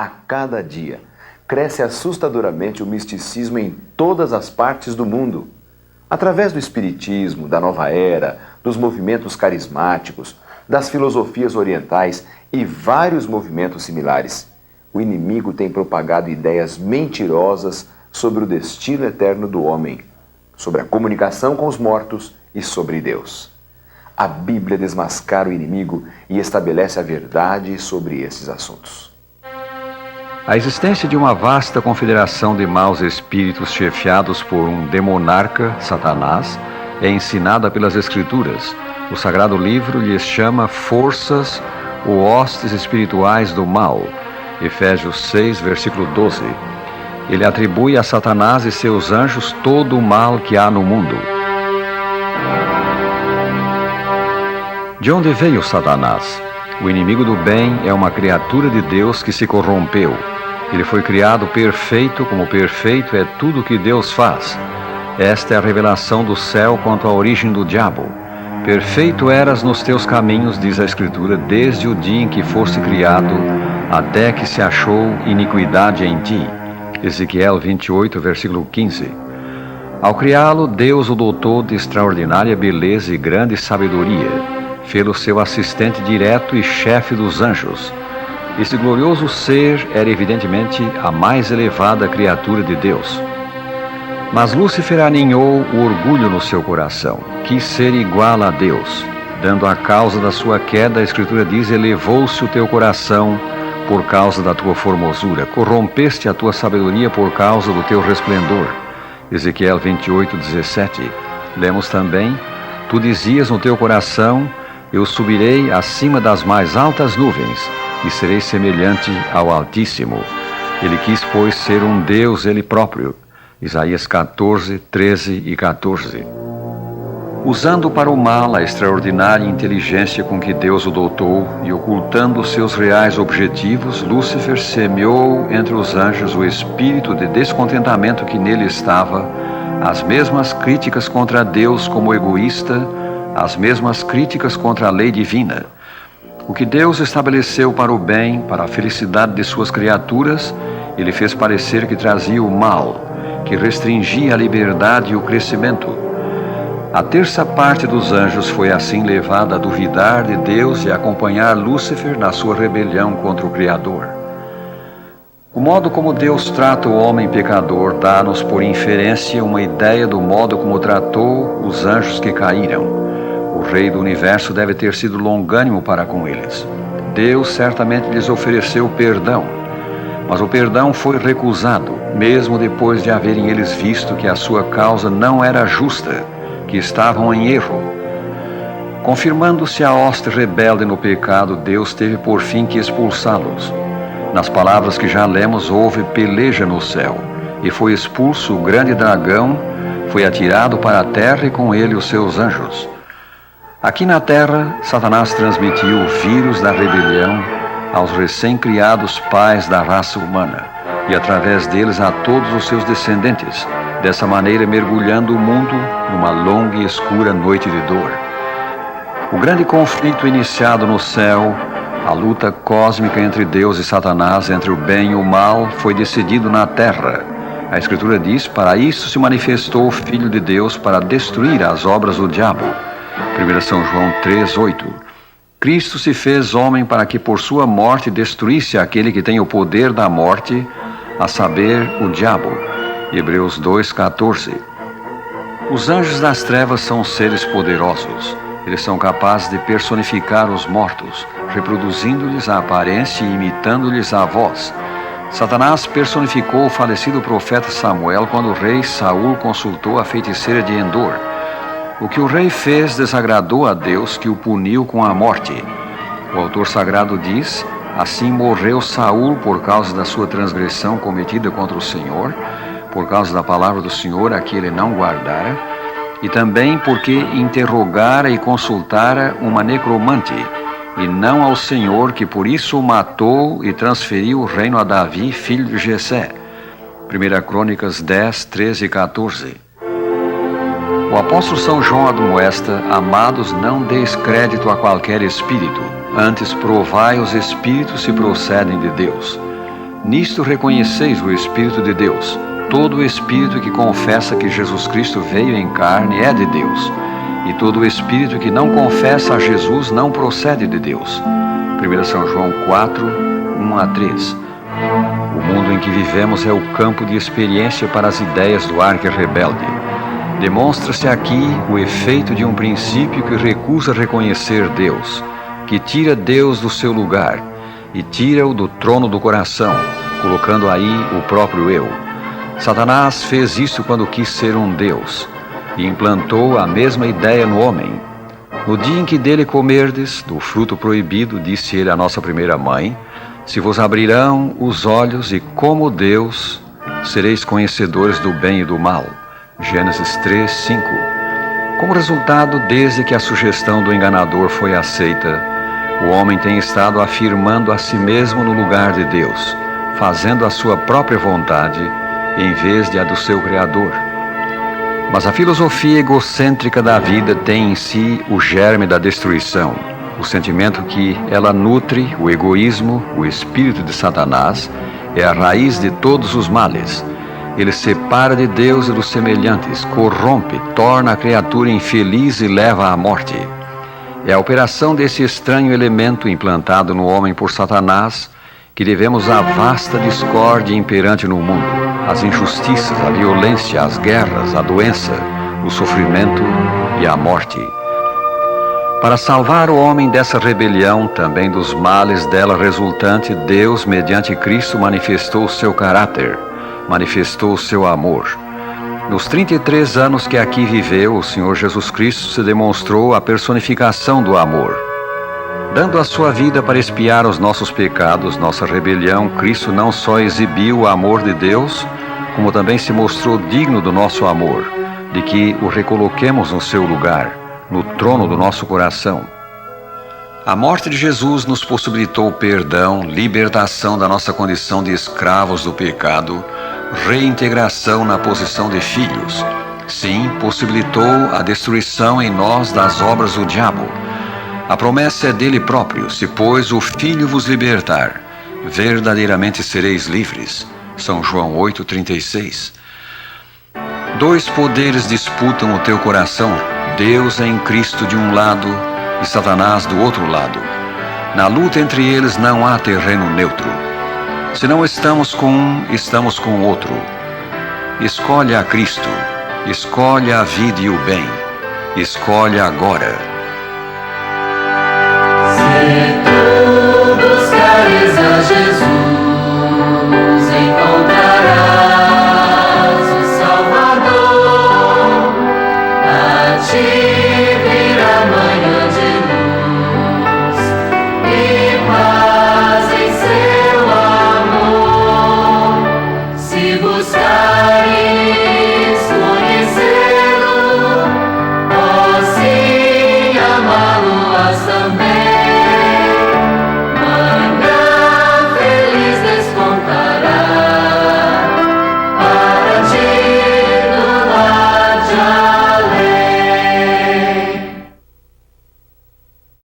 A cada dia, cresce assustadoramente o misticismo em todas as partes do mundo. Através do espiritismo, da nova era, dos movimentos carismáticos, das filosofias orientais e vários movimentos similares, o inimigo tem propagado ideias mentirosas sobre o destino eterno do homem, sobre a comunicação com os mortos e sobre Deus. A Bíblia desmascara o inimigo e estabelece a verdade sobre esses assuntos. A existência de uma vasta confederação de maus espíritos chefiados por um demonarca, Satanás, é ensinada pelas Escrituras. O Sagrado Livro lhes chama forças ou hostes espirituais do mal. Efésios 6, versículo 12. Ele atribui a Satanás e seus anjos todo o mal que há no mundo. De onde veio Satanás? O inimigo do bem é uma criatura de Deus que se corrompeu. Ele foi criado perfeito, como perfeito é tudo que Deus faz. Esta é a revelação do céu quanto à origem do diabo. Perfeito eras nos teus caminhos, diz a Escritura, desde o dia em que foste criado, até que se achou iniquidade em ti. Ezequiel 28, versículo 15. Ao criá-lo, Deus o dotou de extraordinária beleza e grande sabedoria. Fê-lo seu assistente direto e chefe dos anjos. Este glorioso ser era evidentemente a mais elevada criatura de Deus. Mas Lúcifer aninhou o orgulho no seu coração, quis ser igual a Deus. Dando a causa da sua queda, a Escritura diz: elevou-se o teu coração por causa da tua formosura, corrompeste a tua sabedoria por causa do teu resplendor. Ezequiel 28, 17. Lemos também: tu dizias no teu coração: eu subirei acima das mais altas nuvens e serei semelhante ao Altíssimo. Ele quis, pois, ser um Deus ele próprio. Isaías 14, 13 e 14. Usando para o mal a extraordinária inteligência com que Deus o dotou e ocultando seus reais objetivos, Lúcifer semeou entre os anjos o espírito de descontentamento que nele estava, as mesmas críticas contra Deus como egoísta, as mesmas críticas contra a lei divina. O que Deus estabeleceu para o bem, para a felicidade de suas criaturas, ele fez parecer que trazia o mal, que restringia a liberdade e o crescimento. A terça parte dos anjos foi assim levada a duvidar de Deus e a acompanhar Lúcifer na sua rebelião contra o Criador. O modo como Deus trata o homem pecador dá-nos por inferência uma ideia do modo como tratou os anjos que caíram. O Rei do Universo deve ter sido longânimo para com eles. Deus certamente lhes ofereceu perdão, mas o perdão foi recusado, mesmo depois de haverem eles visto que a sua causa não era justa, que estavam em erro. Confirmando-se a hoste rebelde no pecado, Deus teve por fim que expulsá-los. Nas palavras que já lemos, houve peleja no céu, e foi expulso o grande dragão, foi atirado para a terra e com ele os seus anjos. Aqui na terra, Satanás transmitiu o vírus da rebelião aos recém-criados pais da raça humana e através deles a todos os seus descendentes, dessa maneira mergulhando o mundo numa longa e escura noite de dor. O grande conflito iniciado no céu, a luta cósmica entre Deus e Satanás, entre o bem e o mal, foi decidido na terra. A Escritura diz: para isso se manifestou o Filho de Deus, para destruir as obras do diabo. 1 São João 3, 8. Cristo se fez homem para que por sua morte destruísse aquele que tem o poder da morte, a saber, o diabo. Hebreus 2, 14. Os anjos das trevas são seres poderosos. Eles são capazes de personificar os mortos, reproduzindo-lhes a aparência e imitando-lhes a voz. Satanás personificou o falecido profeta Samuel quando o rei Saul consultou a feiticeira de Endor. O que o rei fez desagradou a Deus, que o puniu com a morte. O autor sagrado diz: assim morreu Saul por causa da sua transgressão cometida contra o Senhor, por causa da palavra do Senhor a que ele não guardara, e também porque interrogara e consultara uma necromante, e não ao Senhor, que por isso o matou e transferiu o reino a Davi, filho de Jessé. 1 Crônicas 10, 13 e 14. O apóstolo São João admoesta: amados, não deis crédito a qualquer espírito, antes provai os espíritos se procedem de Deus. Nisto reconheceis o Espírito de Deus. Todo espírito que confessa que Jesus Cristo veio em carne é de Deus. E todo espírito que não confessa a Jesus não procede de Deus. 1 São João 4, 1 a 3. O mundo em que vivemos é o campo de experiência para as ideias do arqui-rebelde. Demonstra-se aqui o efeito de um princípio que recusa reconhecer Deus, que tira Deus do seu lugar e tira-o do trono do coração, colocando aí o próprio eu. Satanás fez isso quando quis ser um Deus e implantou a mesma ideia no homem. No dia em que dele comerdes, do fruto proibido, disse ele à nossa primeira mãe, se vos abrirão os olhos e, como Deus, sereis conhecedores do bem e do mal. Gênesis 3, 5. Como resultado, desde que a sugestão do enganador foi aceita, o homem tem estado afirmando a si mesmo no lugar de Deus, fazendo a sua própria vontade em vez de a do seu Criador. Mas a filosofia egocêntrica da vida tem em si o germe da destruição, o sentimento que ela nutre, o egoísmo, o espírito de Satanás, é a raiz de todos os males. Ele separa de Deus e dos semelhantes, corrompe, torna a criatura infeliz e leva à morte. É a operação desse estranho elemento implantado no homem por Satanás que devemos à vasta discórdia imperante no mundo, às injustiças, à violência, às guerras, à doença, o sofrimento e à morte. Para salvar o homem dessa rebelião, também dos males dela resultante, Deus, mediante Cristo, manifestou o seu caráter, manifestou o seu amor. Nos 33 anos que aqui viveu, o Senhor Jesus Cristo se demonstrou a personificação do amor. Dando a sua vida para expiar os nossos pecados, nossa rebelião, Cristo não só exibiu o amor de Deus, como também se mostrou digno do nosso amor, de que o recoloquemos no seu lugar, no trono do nosso coração. A morte de Jesus nos possibilitou perdão, libertação da nossa condição de escravos do pecado, reintegração na posição de filhos. Sim, possibilitou a destruição em nós das obras do diabo. A promessa é dele próprio: se, pois, o Filho vos libertar, verdadeiramente sereis livres. São João 8,36. Dois poderes disputam o teu coração: Deus em Cristo de um lado e Satanás do outro lado. Na luta entre eles não há terreno neutro. Se não estamos com um, estamos com o outro. Escolhe a Cristo, escolhe a vida e o bem, escolhe agora.